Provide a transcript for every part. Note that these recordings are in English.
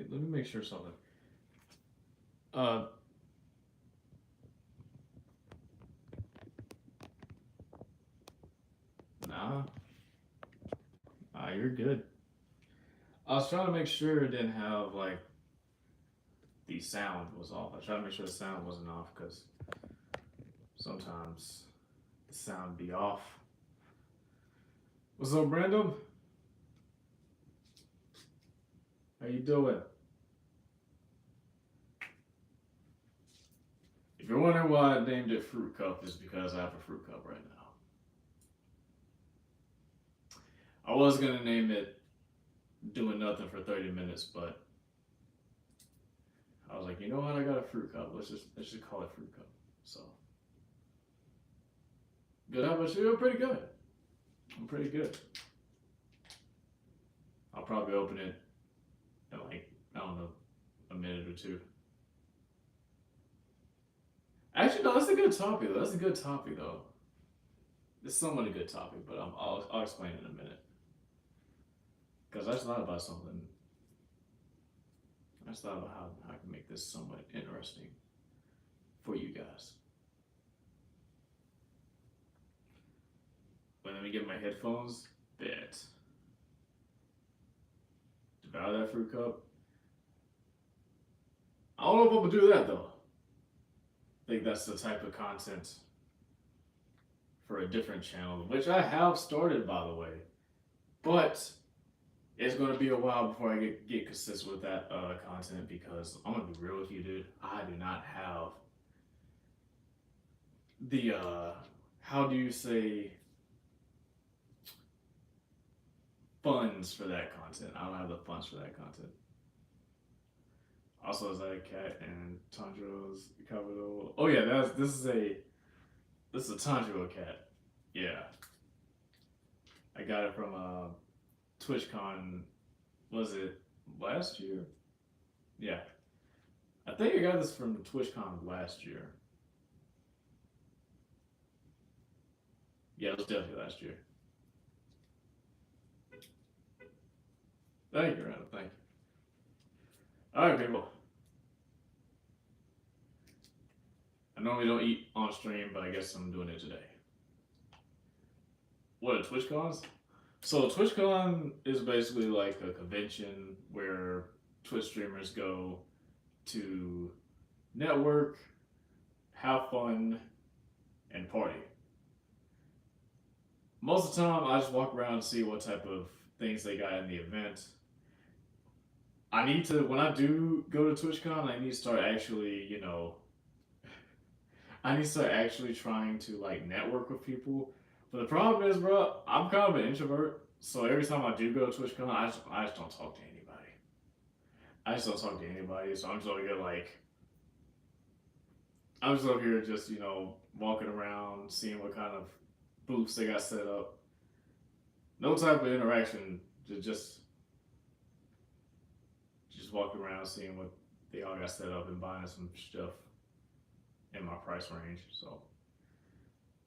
let me make sure something. Uh, nah, you're good. I was trying to make sure it didn't have like the sound was off. I tried to make sure the sound wasn't off because sometimes the sound be off. What's up, Brandon? How you doing? If you're wondering why I named it Fruit Cup, it's because I have a fruit cup right now. I was gonna name it Doing Nothing for 30 minutes, but I was like, you know what? I got a fruit cup. Let's just call it Fruit Cup. So good. How about you? I'm pretty good. I'm pretty good. I'll probably open it in like I don't know a minute or two. Actually, no, that's a good topic though. That's a good topic though. It's somewhat a good topic, but I'll explain in a minute. Because I just thought about something. I just thought about how I can make this somewhat interesting for you guys. But let me get my headphones. Bet. Devour that fruit cup. I don't know if I'm gonna do that though. I think that's the type of content for a different channel, which I have started by the way. But it's gonna be a while before I get consistent with that content because I'm gonna be real with you, dude. I do not have the how do you say funds for that content. I don't have the funds for that content. Also, is that a cat and Tanjiro's capital? Oh yeah, this is a Tanjiro cat. Yeah, I got it from TwitchCon. Was it last year? Yeah, I think I got this from TwitchCon last year. Yeah, it was definitely last year. Thank you, Randall. Thank you. All right, people. I normally don't eat on stream, but I guess I'm doing it today. What are TwitchCons? So TwitchCon is basically like a convention where Twitch streamers go to network, have fun, and party. Most of the time, I just walk around and see what type of things they got in the event. I need to, when I do go to TwitchCon, I need to start actually, I need to start actually trying to like network with people. But the problem is, bro, I'm kind of an introvert. So every time I do go to TwitchCon, I just don't talk to anybody. I just don't talk to anybody. So I'm just over here like, I'm just over here just, walking around, seeing what kind of booths they got set up. No type of interaction, just walking around, seeing what they all got set up and buying some stuff in my price range. So,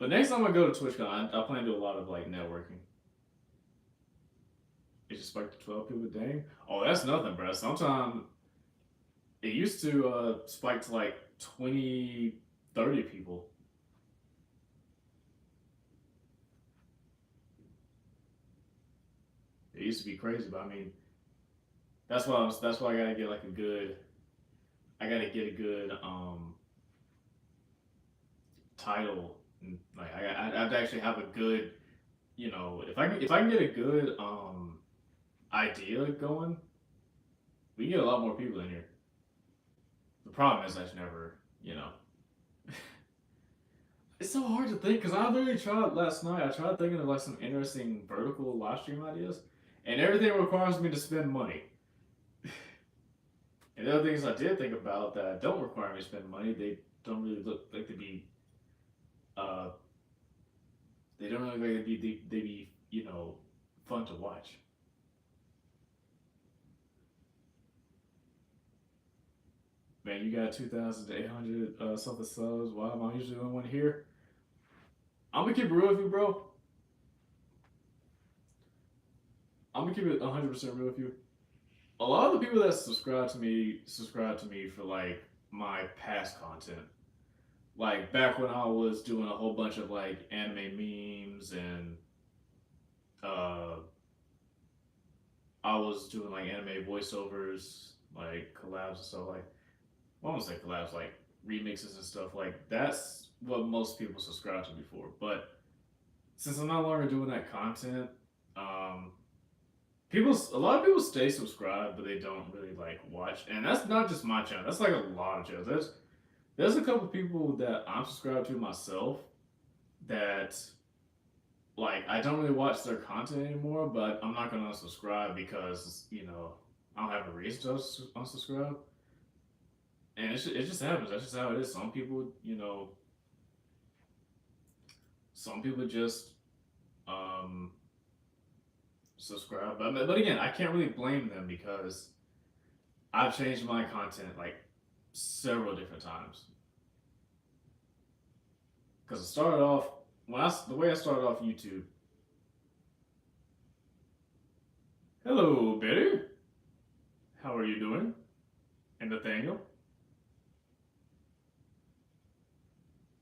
but next time I go to TwitchCon, I plan to do a lot of like networking. It's just like 12 people, dang. Oh, that's nothing, bro. Sometimes it used to spike to like 20, 30 people. It used to be crazy, but I mean, that's why I gotta get like a good. I gotta get a good title. Like I have to actually have a good, if I can get a good idea going, we get a lot more people in here. The problem is I just never, it's so hard to think because I literally tried last night. I tried thinking of like some interesting vertical live stream ideas, and everything requires me to spend money. And the other things I did think about that don't require me to spend money, they don't really look like uh, they don't look like they be fun to watch. Man, you got 2,800 something subs. Why am I usually the only one here? I'm gonna keep it real with you, bro. I'm gonna keep it 100% real with you. a lot of the people that subscribe to me for like my past content. Like back when I was doing a whole bunch of like anime memes and uh I was doing like anime voiceovers, like collabs and stuff like I won't say collabs, like remixes and stuff like that's what most people subscribe to me for. But since I'm no longer doing that content, um, a lot of people stay subscribed, but they don't really like watch. And that's not just my channel. That's like a lot of channels. There's a couple people that I'm subscribed to myself that like I don't really watch their content anymore, but I'm not gonna unsubscribe because I don't have a reason to unsubscribe. And it just happens. That's just how it is. Some people just um, subscribe. But again, I can't really blame them because I've changed my content like several different times. Because I started off the way I started off YouTube. Hello, Betty. How are you doing? And Nathaniel.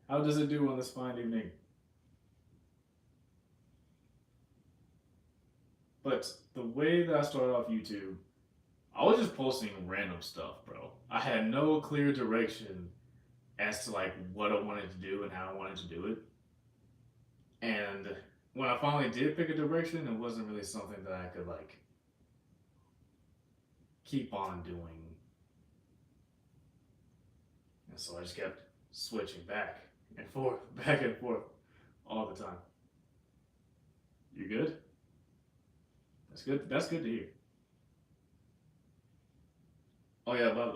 How does it do on this fine evening? But the way that I started off YouTube, I was just posting random stuff, bro. I had no clear direction as to like what I wanted to do and how I wanted to do it. And when I finally did pick a direction, it wasn't really something that I could like keep on doing. And so I just kept switching back and forth, back and forth all the time. You good? That's good. That's good to hear. Oh yeah, but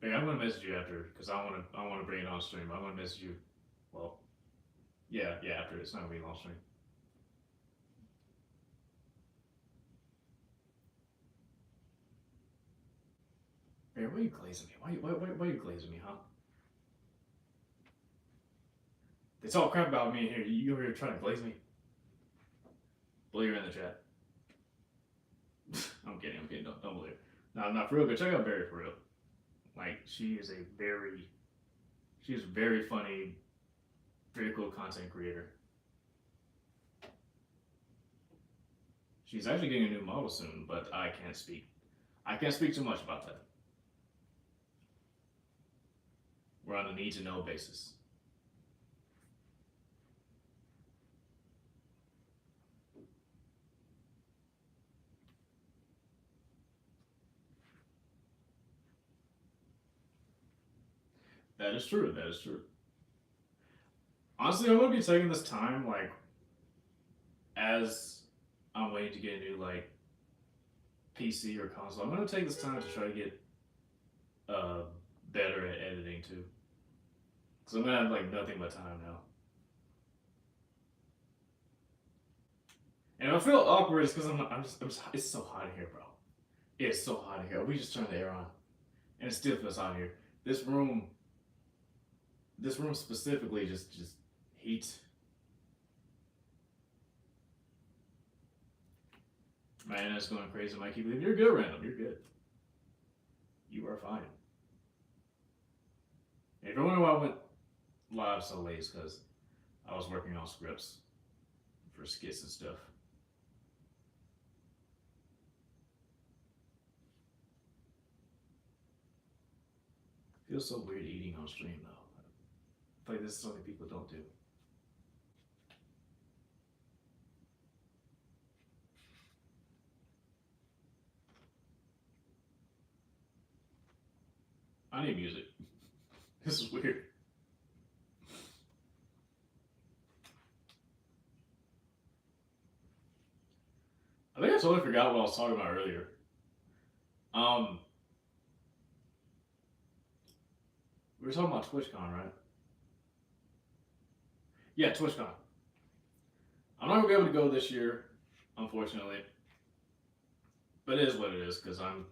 babe, I'm gonna message you after because I wanna bring it on stream. I'm gonna message you. Well, yeah, after it's not gonna be long stream. Babe, why are you glazing me? Why are you glazing me, huh? They talk crap about me in here. You over here trying to glaze me? Believe you're in the chat. I'm kidding. Don't believe it. No, not for real. But check out Barry for real. Like she's very funny, very cool content creator. She's actually getting a new model soon, but I can't speak. I can't speak too much about that. We're on a need to know basis. That is true. That is true. Honestly, I'm gonna be taking this time, like, as I'm waiting to get a new like PC or console. I'm gonna take this time to try to get uh better at editing too, because I'm gonna have like nothing but time now. And if I feel awkward, it's because it's so hot in here, bro. It's so hot in here. We just turned the air on, and it still feels hot in here. This room, this room specifically, just heat. Man, that's going crazy, Mikey. You're good, Random. You're good. You are fine. If you're wondering why I went live so late, it's because I was working on scripts for skits and stuff. Feels so weird eating on stream though. I feel like this is something people don't do. I need music. This is weird. I think I totally forgot what I was talking about earlier. We were talking about TwitchCon, right? Yeah, TwitchCon. I'm not gonna be able to go this year, unfortunately. But it is what it is, because I'm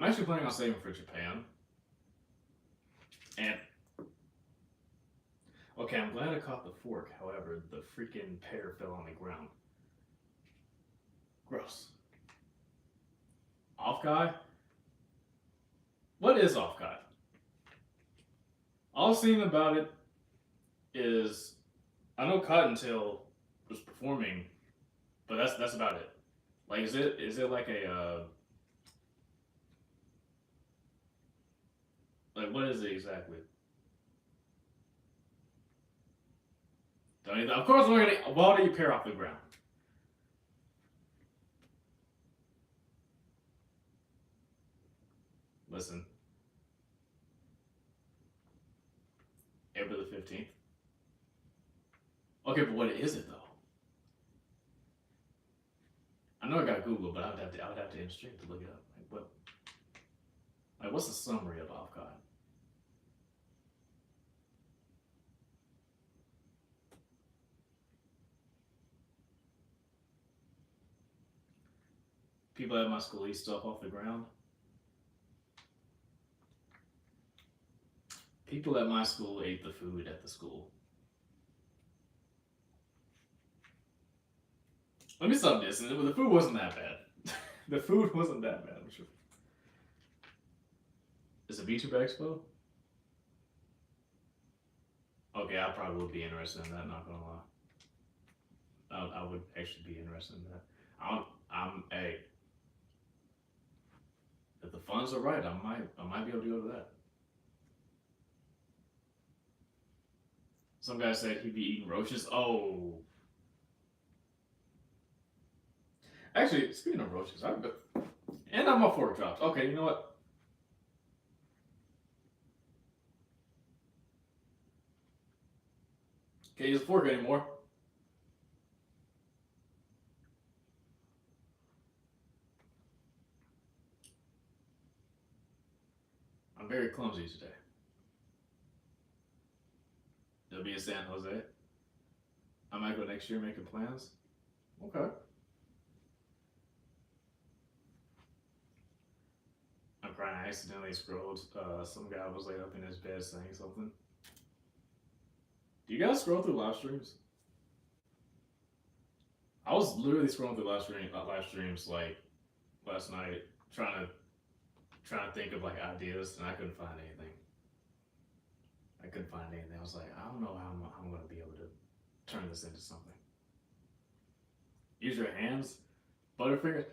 actually planning on saving for Japan. And okay, I'm glad I caught the fork. However, the freaking pear fell on the ground. Gross. Off guy? What is off cotton? All I've seen about it is I know Cottontail was performing, but that's about it. Like, is it like a like what is it exactly? Don't you, of course, we're gonna. Why do you pair off the ground? Listen, April the 15th. Okay, but what is it though? I know I got Google, but I would have to instinct to look it up. What's the summary of off cotton? People at my school eat stuff off the ground. People at my school ate the food at the school. Let me stop this. The food wasn't that bad. The food wasn't that bad. I'm sure. Is it VTuber Expo? Okay, I probably would be interested in that. Not gonna lie, I would actually be interested in that. Hey, if the funds are right, I might be able to go to that. Some guy said he'd be eating roaches. Oh, actually, speaking of roaches, and my fork dropped. Okay, you know what? Can't use a fork anymore. I'm very clumsy today. It'll be in San Jose. I might go next year making plans. Okay. I'm crying. I accidentally scrolled. Some guy was laid up in his bed saying something. Do you guys scroll through live streams? I was literally scrolling through live streams like last night, trying to think of like ideas, and I couldn't find anything. I couldn't find anything. I was like, I don't know how I'm going to be able to turn this into something. Use your hands, Butterfinger.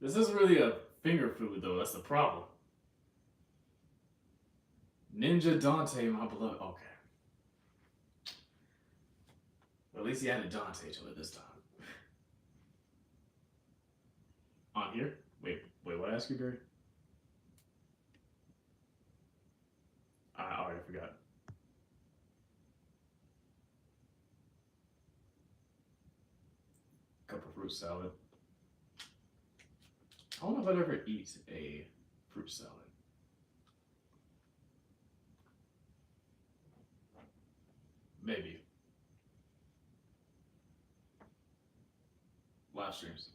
This isn't really a finger food though. That's the problem. Ninja Dante, my beloved. Okay, well, at least he added Dante to it this time. On here? Wait. What I asked you, Barry? I already forgot. Cup of fruit salad. I don't know if I'd ever eat a fruit salad. Maybe. Live streams.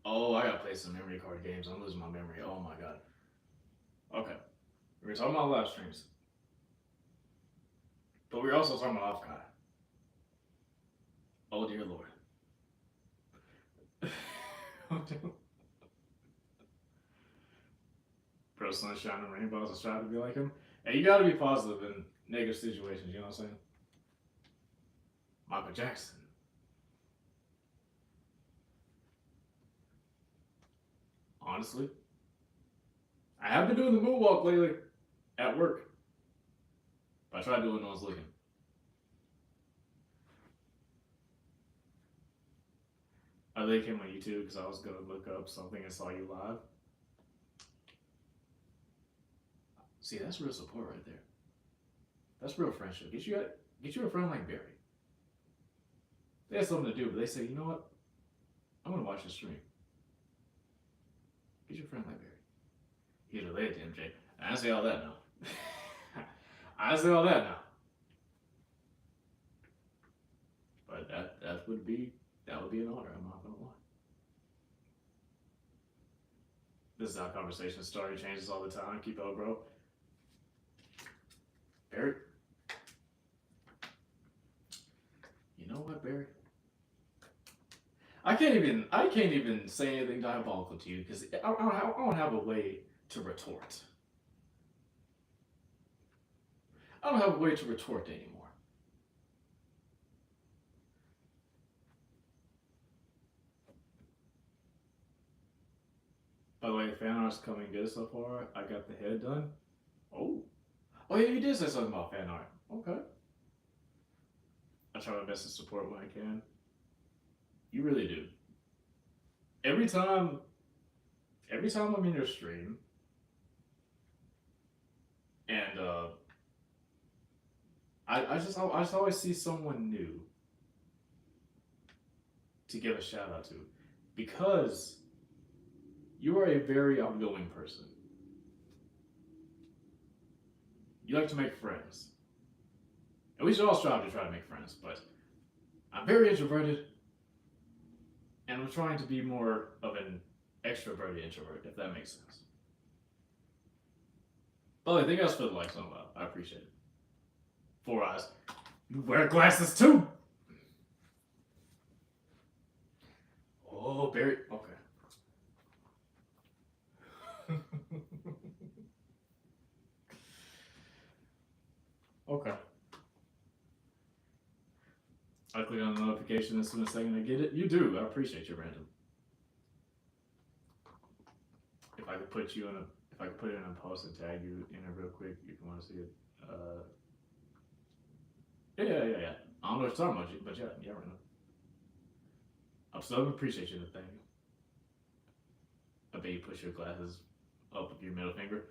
Oh, I gotta play some memory card games. I'm losing my memory. Oh my god. Okay. We were talking about live streams, but we were also talking about off guy. Oh dear lord. Bro, sunshine and rainbows. I try to be like him. And you gotta be positive in negative situations. You know what I'm saying? Michael Jackson. Honestly, I have been doing the moonwalk lately at work. But I tried doing it when no one's looking. I think came on YouTube because I was gonna look up something and saw you live. See, that's real support right there. That's real friendship. Get you a friend like Barry. They had something to do, but they say, you know what? I'm gonna watch the stream. Get your friend like Barry. He's related to MJ. I say all that now. I say all that now. But that would be an honor. I'm not gonna lie. This is how conversation started. Changes all the time. Keep up, bro. Barry. You know what, Barry? I can't even say anything diabolical to you because I don't have a way to retort. I don't have a way to retort anymore. By the way, the fan art's coming good so far. I got the head done. Oh, oh yeah, you did say something about fan art. Okay, I try my best to support when I can. You really do. Every time, every time I'm in your stream, and I just always see someone new to give a shout out to, because you are a very outgoing person. You like to make friends, and we should all strive to try to make friends. But I'm very introverted, and I'm trying to be more of an extroverted introvert, if that makes sense. But I think I for the likes on that. I appreciate it. Four eyes. You wear glasses too. Oh, Barry. Okay. Okay. I click on the notification as soon as I get it. You do. I appreciate you, random. If I could put you in a, if I could put it in a post and tag you in it real quick, if you want to see it. Yeah. I don't know what you're talking about, but yeah, random. I'm still appreciate you. Thank you. I bet you push your glasses up with your middle finger.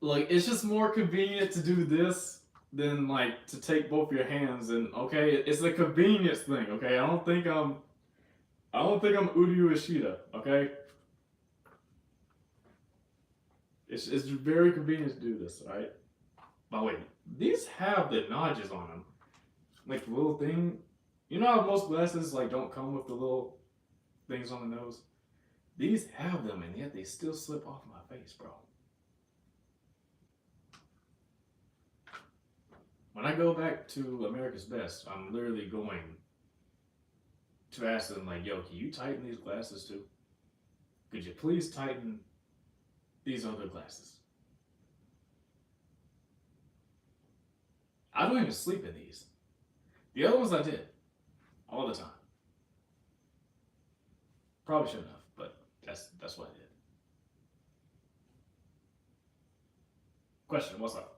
Like it's just more convenient to do this than like to take both your hands and okay, it's a convenience thing. Okay, I don't think I'm Uryu Ishida. Okay, it's very convenient to do this. All right. By the way, these have the notches on them, like the little thing. You know how most glasses like don't come with the little things on the nose. These have them, and yet they still slip off my face, bro. When I go back to America's Best, I'm literally going to ask them like, "Yo, can you tighten these glasses too? Could you please tighten these other glasses?" I don't even sleep in these. The other ones I did all the time. Probably shouldn't have, but that's what I did. Question: what's up?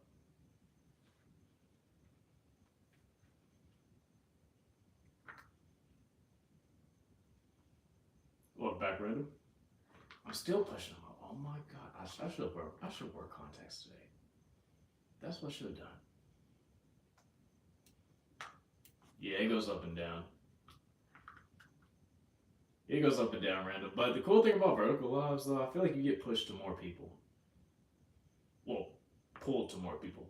What back random? I'm still pushing them up. Oh my god! I should wear contacts today. That's what I should have done. Yeah, it goes up and down. It goes up and down random. But the cool thing about vertical lives, though, I feel like you get pushed to more people. Well, pulled to more people,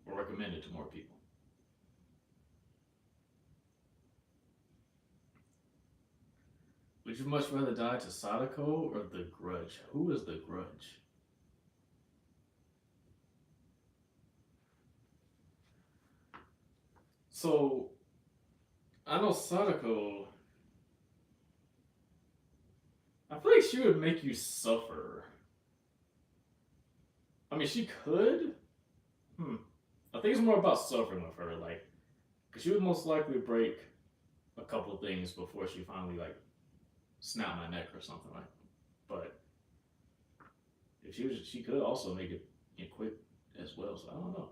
or recommended to more people. Would you much rather die to Sadako or the Grudge? Who is the Grudge? So, I know Sadako. I feel like she would make you suffer. I mean, she could. I think it's more about suffering with her, like, because she would most likely break a couple things before she finally like snap my neck or something like. But if she could also make it quick as well. So I don't know.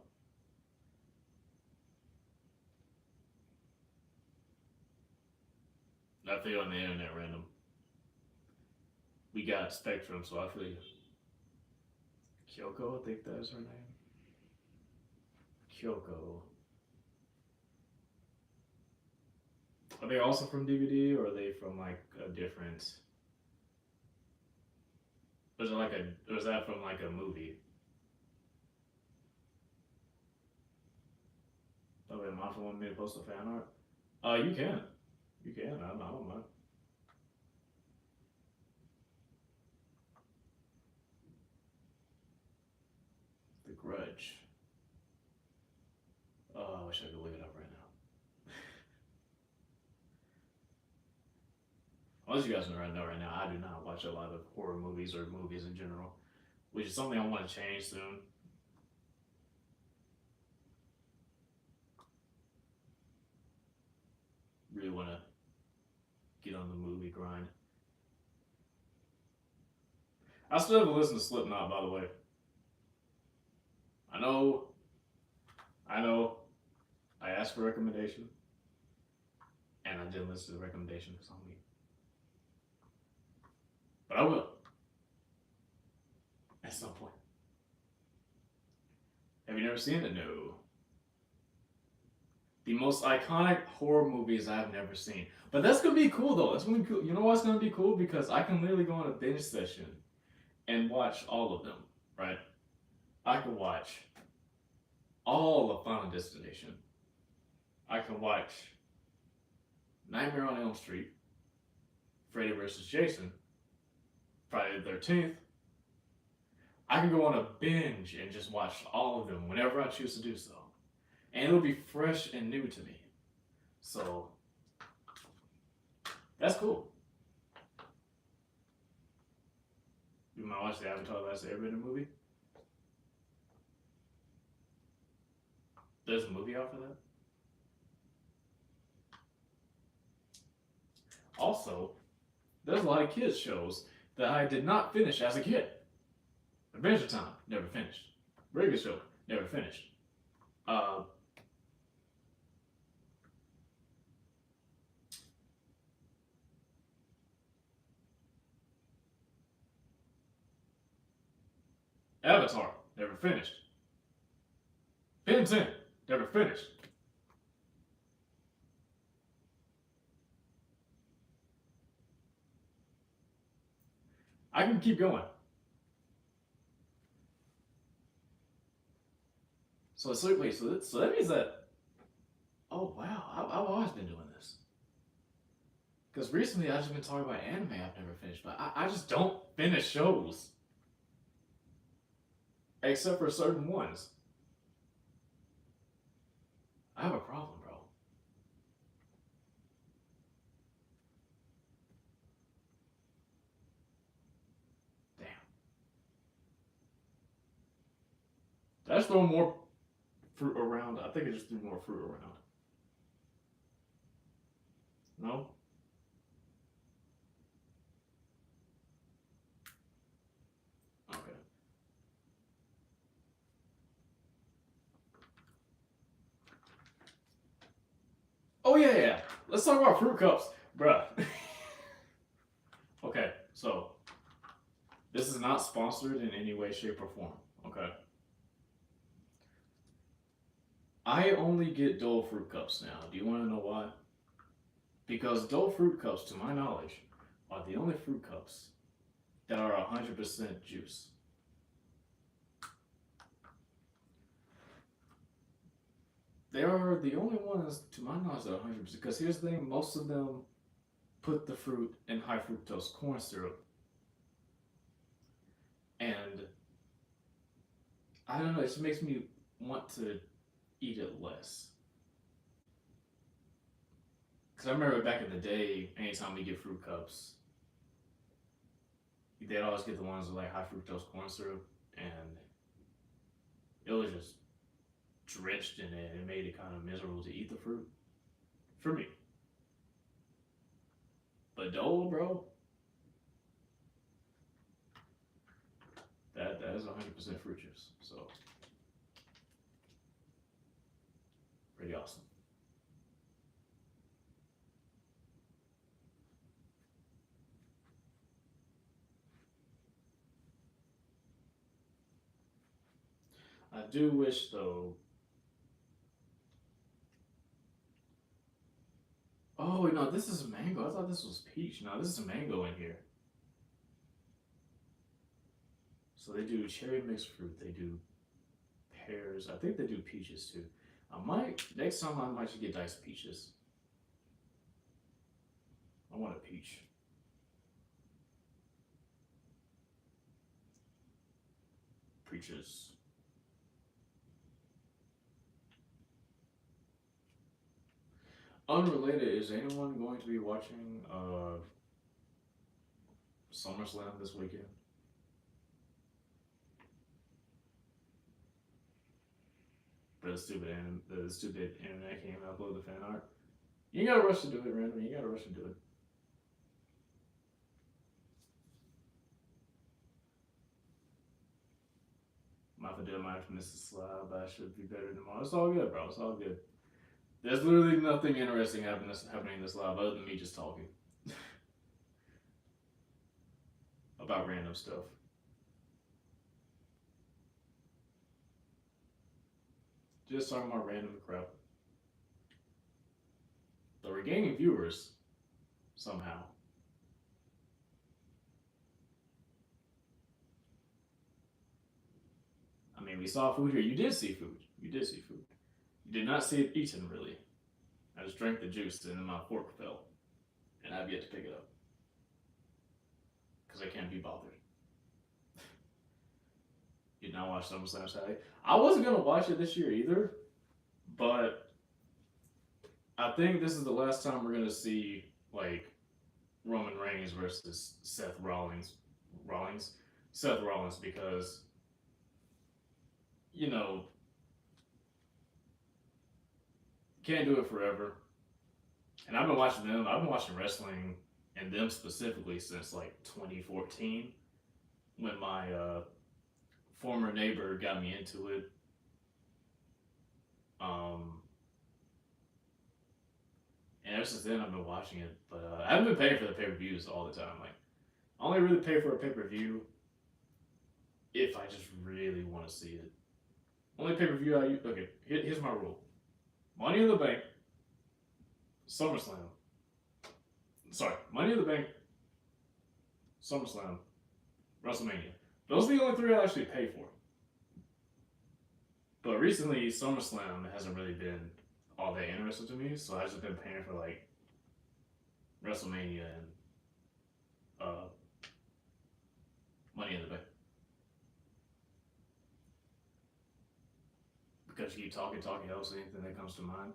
I feel on the internet random. We got Spectrum, so I feel you. Kyoko, I think that's her name. Kyoko. Are they also from DVD or are they from like a different? Was it like a? Was that from like a movie? Oh, wait, Mafia wanted me to post a fan art. You can. You can. I don't mind. The Grudge. Oh, I wish I could look it up right now. Unless you guys know right now, I do not watch a lot of horror movies or movies in general, which is something I want to change soon. Really want to get on the movie grind. I still haven't listened to Slipknot, by the way. I know, I know, I asked for a recommendation, and I didn't listen to the recommendation. It's on me. But I will. At some point. Have you never seen it? No. The most iconic horror movies I've never seen. But that's gonna be cool though. That's gonna be cool. You know what's gonna be cool? Because I can literally go on a binge session and watch all of them, right? I can watch all of Final Destination. I can watch Nightmare on Elm Street, Freddy vs. Jason, Friday the 13th. I can go on a binge and just watch all of them whenever I choose to do so. And it'll be fresh and new to me. So, that's cool. You might watch the Avatar: Last Airbender movie? There's a movie out for that? Also, there's a lot of kids shows that I did not finish as a kid. Adventure Time, never finished. Very good show, never finished. Avatar, never finished. Ben 10, never finished. I can keep going. So wait, so that means that. Oh wow, I've always been doing this. Because recently I've just been talking about anime I've never finished, but I just don't finish shows. Except for certain ones. I have a problem, bro. Damn. Did I just throw more fruit around? I think I just threw more fruit around. No? Okay. Oh yeah. Let's talk about fruit cups, bruh. Okay, so this is not sponsored in any way, shape, or form. Okay. I only get Dole fruit cups now. Do you want to know why? Because Dole fruit cups, to my knowledge, are the only fruit cups that are 100% juice. They are the only ones, to my knowledge, that are 100%. Because here's the thing, most of them put the fruit in high fructose corn syrup. And I don't know, it just makes me want to eat it less. Because I remember back in the day, anytime we get fruit cups, they'd always get the ones with like high fructose corn syrup, and it was just drenched in it. It made it kind of miserable to eat the fruit for me. But Dole, bro, that is 100% fruit juice. So pretty awesome. I do wish though. Oh no, this is mango. I thought this was peach. No, this is mango in here. So they do cherry mixed fruit. They do pears. I think they do peaches too. I might next time I might just get diced peaches. I want a peach. Peaches. Unrelated, is anyone going to be watching SummerSlam this weekend. But the stupid internet can't upload the fan art. You ain't gotta rush to do it, Random. You gotta rush to do it. Might have to do it. Might have to miss the slide, but I should be better tomorrow. It's all good, bro. It's all good. There's literally nothing interesting happening in this live other than me just talking about random stuff. Just talking about random crap. But we're gaining viewers somehow. I mean, we saw food here. You did see food. You did see food. You did not see it eaten, really. I just drank the juice and then my fork fell. And I've yet to pick it up. Because I can't be bothered. Did not watch SummerSlam Saturday. I wasn't going to watch it this year either. But I think this is the last time we're going to see, like, Roman Reigns versus Seth Rollins. Seth Rollins, because, you know, can't do it forever. And I've been watching them. I've been watching wrestling and them specifically since like 2014 when my former neighbor got me into it. And ever since then, I've been watching it. But I haven't been paying for the pay-per-views all the time. Like, I only really pay for a pay-per-view if I just really want to see it. Only pay-per-view I use. Okay, here's my rule. Money in the Bank, SummerSlam. Sorry, Money in the Bank, SummerSlam, WrestleMania. Those are the only three I actually pay for. But recently, SummerSlam hasn't really been all that interesting to me, so I've just been paying for like WrestleMania and Money in the Bank. Because you keep talking helps anything that comes to mind.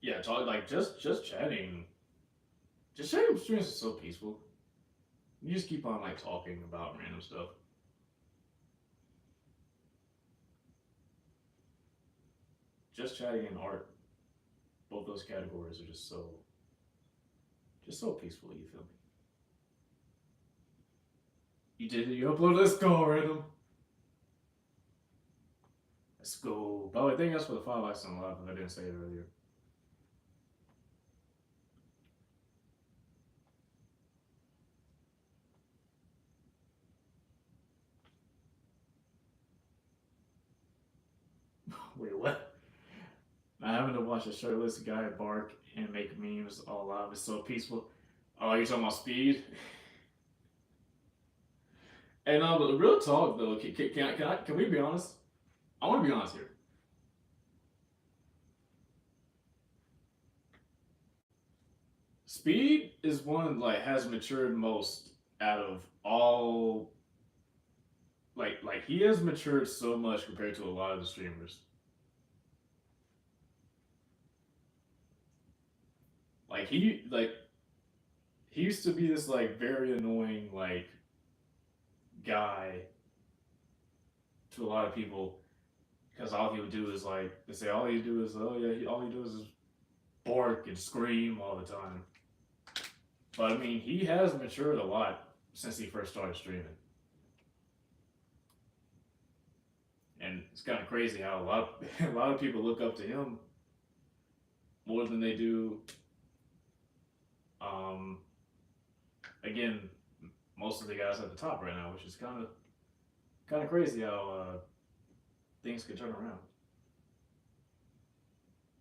Yeah, talk like just chatting. Just chatting with streams is so peaceful. You just keep on like talking about random stuff. Just chatting and art. Both those categories are just so peaceful, you feel me? You did it, you uploaded, let's go, Random. Let's go. By the way, thank you guys for the 5 likes on live if I didn't say it earlier. Wait, what? Not having to watch a shirtless guy bark and make memes all live is so peaceful. Oh, you're talking about speed? And but real talk though, can we be honest? I want to be honest here. Speed is one like has matured most out of all. Like he has matured so much compared to a lot of the streamers. Like he used to be this like very annoying like guy to a lot of people because all he would do is like they say all he do is all he does is bark and scream all the time. But I mean he has matured a lot since he first started streaming. And it's kind of crazy how a lot of people look up to him more than they do. Again, most of the guys at the top right now, which is kind of crazy how things can turn around.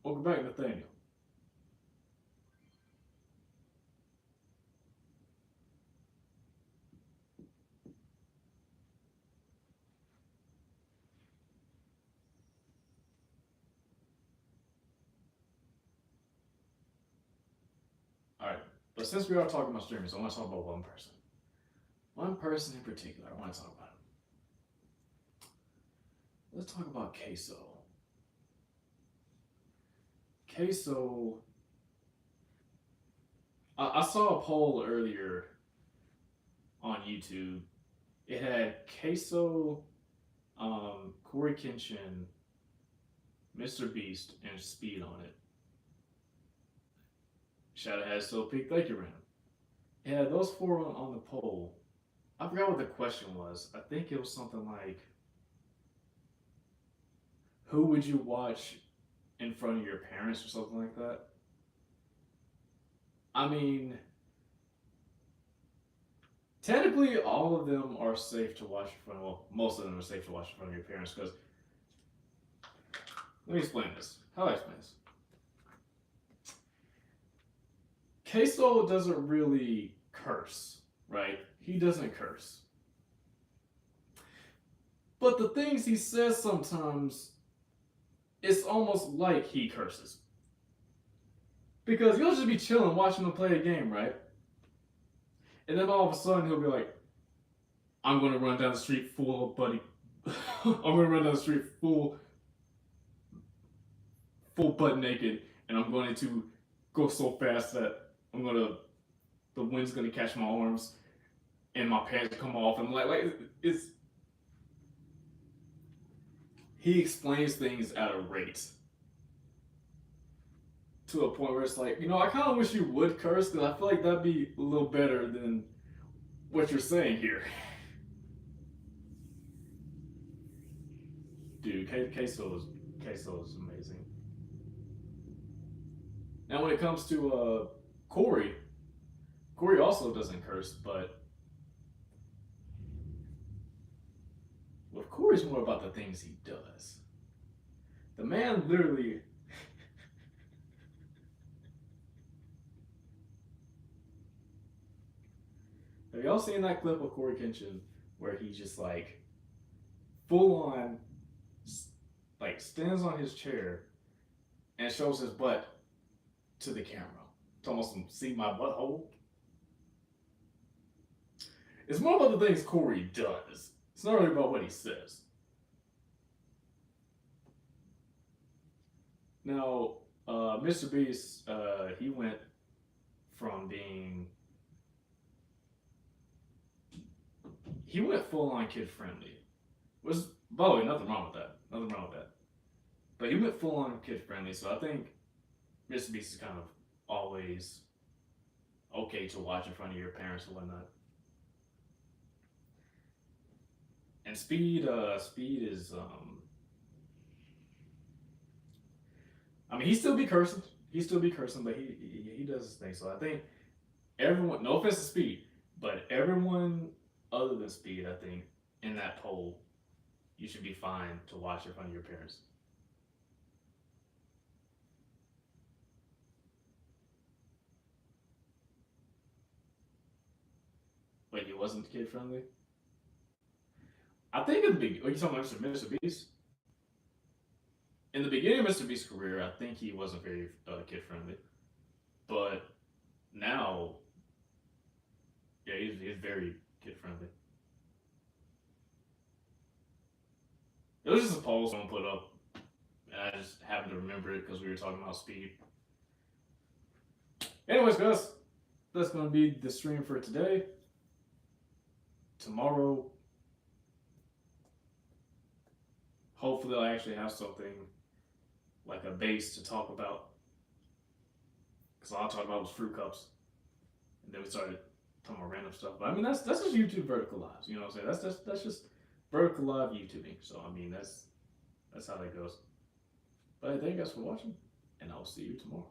Welcome back, Nathaniel. Alright, but since we are talking about streamers, I want to talk about one person. One person in particular, I want to talk about him. Let's talk about Queso. Queso I saw a poll earlier on YouTube. It had Queso, Corey Kenshin, Mr. Beast, and Speed on it. Shadow has still peak. Thank you, Random. Yeah, those four on the poll. I forgot what the question was. I think it was something like, "Who would you watch in front of your parents?" or something like that. I mean, technically, all of them are safe to watch in front. Well, most of them are safe to watch in front of your parents. Because let me explain this. How do I explain this? Queso doesn't really curse, right? He doesn't curse. But the things he says sometimes, it's almost like he curses. Because you'll just be chilling watching him play a game, right? And then all of a sudden he'll be like, "I'm going to run down the street full of buddy. I'm going to run down the street full butt naked, and I'm going to go so fast that the wind's going to catch my arms, and my pants come off." And it's he explains things at a rate to a point where it's like, I kind of wish you would curse because I feel like that'd be a little better than what you're saying here. Dude, Queso is amazing. Now, when it comes to Corey also doesn't curse, but with Corey's more about the things he does. The man literally. Have y'all seen that clip of Corey Kenshin where he just like full on like stands on his chair and shows his butt to the camera? It's almost see my butthole. It's more about the things Corey does. It's not really about what he says. Now, Mr. Beast, he went from being. He went full on kid friendly. Was, by the way, nothing wrong with that. Nothing wrong with that. But he went full on kid friendly, so I think Mr. Beast is kind of always okay to watch in front of your parents and whatnot. And Speed is I mean, he still be cursing. But he does his thing. So I think everyone, no offense to Speed, but everyone other than Speed, I think, in that poll, you should be fine to watch in front of your parents. Wait, he wasn't kid friendly? I think in the beginning, you talking about Mr. Beast? In the beginning of Mr. Beast's career, I think he wasn't very kid friendly. But now, yeah, he's very kid friendly. It was just a poll someone put up, and I just happened to remember it because we were talking about Speed. Anyways, guys, that's going to be the stream for today. Tomorrow, hopefully, I actually have something like a base to talk about. Because all I talked about was fruit cups, and then we started talking about random stuff. But I mean, that's just YouTube vertical lives. You know what I'm saying? That's just vertical live YouTubing. So I mean, that's how that goes. But thank you guys for watching, and I'll see you tomorrow.